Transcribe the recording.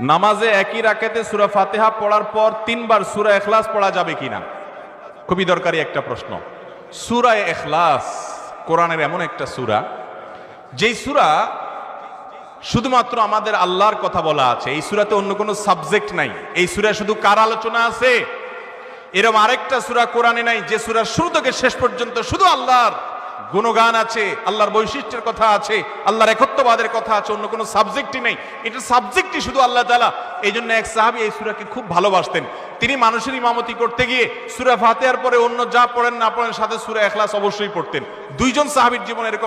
নামাজে একই রাকাতে সূরা ফাতিহা পড়ার পর 3 বার সূরা ইখলাস পড়া যাবে কিনা? খুবই দরকারি একটা প্রশ্ন। সূরা ইখলাস কোরআনের এমন একটা সূরা, যেই সূরা শুধুমাত্র আমাদের আল্লাহর কথা বলা আছে। এই সূরাতে অন্য কোনো সাবজেক্ট নাই। এই সূরায় শুধু কার আলোচনা আছে? এরকম আরেকটা সূরা কোরআনে নাই যে সূরার শুরু থেকে শেষ পর্যন্ত শুধু আল্লাহর গুণগান আছে, আল্লাহর বৈশিষ্ট্যের কথা আছে, আল্লাহর একত্ববাদের কথা আছে, অন্য কোনো সাবজেক্টই নেই। এটা সাবজেক্টই শুধু আল্লাহ তাআলা। এই জন্য এক সাহাবী এই সূরাকে খুব ভালোবাসতেন। তিনি মানুষের ইমামতি করতে গিয়ে সূরা ফাতিহার পরে অন্য যা পড়েন না পড়েন সাথে সূরা ইখলাস অবশ্যই পড়তেন। দুইজন সাহাবীর জীবনে এরকম